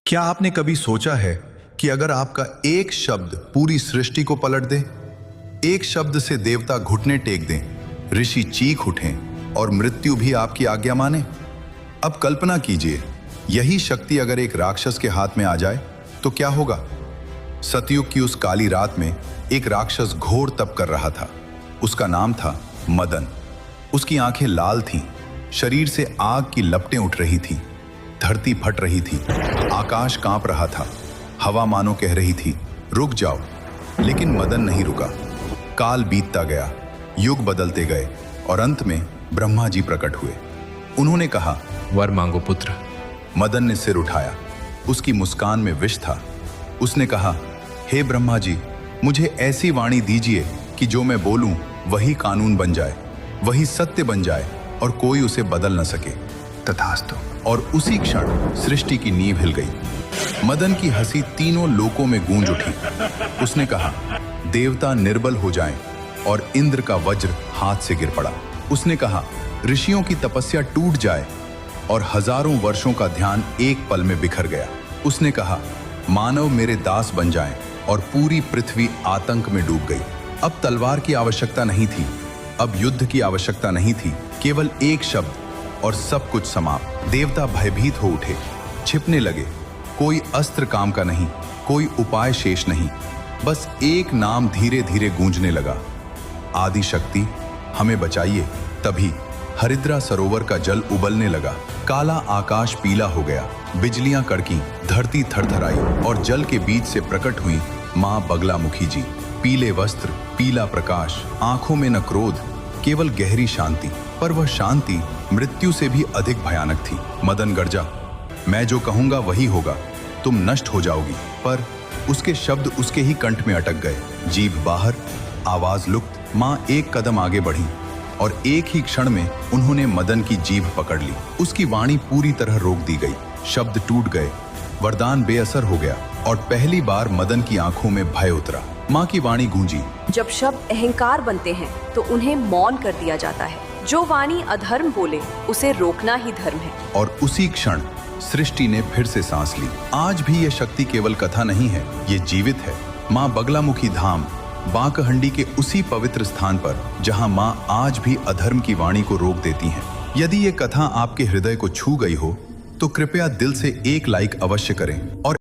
क्या आपने कभी सोचा है कि अगर आपका एक शब्द पूरी सृष्टि को पलट दे? एक शब्द से देवता घुटने टेक दें, ऋषि चीख उठें और मृत्यु भी आपकी आज्ञा माने। अब कल्पना कीजिए, यही शक्ति अगर एक राक्षस के हाथ में आ जाए तो क्या होगा? सतयुग की उस काली रात में एक राक्षस घोर तप कर रहा था। उसका नाम था मदन। उसकी आंखें लाल थीं, शरीर से आग की लपटें उठ रही थीं, धरती फट रही थी, आकाश कांप रहा था, हवा मानो कह रही थी रुक जाओ। लेकिन मदन नहीं रुका। काल बीतता गया, युग बदलते गए और अंत में ब्रह्मा जी प्रकट हुए। उन्होंने कहा, वर मांगो पुत्र। मदन ने सिर उठाया। उसकी मुस्कान में विष था। उसने कहा, हे ब्रह्मा जी, मुझे ऐसी वाणी दीजिए कि जो मैं बोलूं वही कानून बन जाए, वही सत्य बन जाए और कोई उसे बदल न सके। तथास्तु। और उसी क्षण सृष्टि की नींव हिल गई। मदन की हंसी तीनों लोकों में गूंज उठी। उसने कहा, देवता निर्बल हो जाएं और इंद्र का वज्र हाथ से गिर पड़ा। उसने कहा, ऋषियों की तपस्या टूट जाए और हजारों वर्षों का ध्यान एक पल में बिखर गया। उसने कहा, मानव मेरे दास बन जाएं और पूरी पृथ्वी आतंक में डूब गई। अब तलवार की आवश्यकता नहीं थी, अब युद्ध की आवश्यकता नहीं थी, केवल एक शब्द और सब कुछ समाप्त। देवता भयभीत हो उठे, छिपने लगे। कोई अस्त्र काम का नहीं, कोई उपाय शेष नहीं, बस एक नाम धीरे धीरे गूंजने लगा, आदि शक्ति हमें बचाइए। तभी हरिद्रा सरोवर का जल उबलने लगा, काला आकाश पीला हो गया, बिजलियां कड़की, धरती थरथराई और जल के बीच से प्रकट हुई मां बगलामुखी जी। पीले वस्त्र, पीला प्रकाश, आंखों में न क्रोध, केवल गहरी शांति। पर वह शांति मृत्यु से भी अधिक भयानक थी। मदन गर्जा, मैं जो कहूंगा वही होगा, तुम नष्ट हो जाओगी। पर उसके शब्द उसके ही कंठ में अटक गए। जीभ बाहर, आवाज लुप्त। मां एक कदम आगे बढ़ी और एक ही क्षण में उन्होंने मदन की जीभ पकड़ ली। उसकी वाणी पूरी तरह रोक दी गई, शब्द टूट गए, वरदान बेअसर हो गया और पहली बार मदन की आंखों में भय उतरा। मां की वाणी गूंजी, जब शब्द अहंकार बनते हैं तो उन्हें मौन कर दिया जाता है। जो वाणी अधर्म बोले उसे रोकना ही धर्म है। और उसी क्षण सृष्टि ने फिर से सांस ली। आज भी ये शक्ति केवल कथा नहीं है, ये जीवित है। मां बगलामुखी धाम, बांकहंडी के उसी पवित्र स्थान पर जहां मां आज भी अधर्म की वाणी को रोक देती हैं। यदि ये कथा आपके हृदय को छू गई हो तो कृपया दिल से एक लाइक अवश्य करें और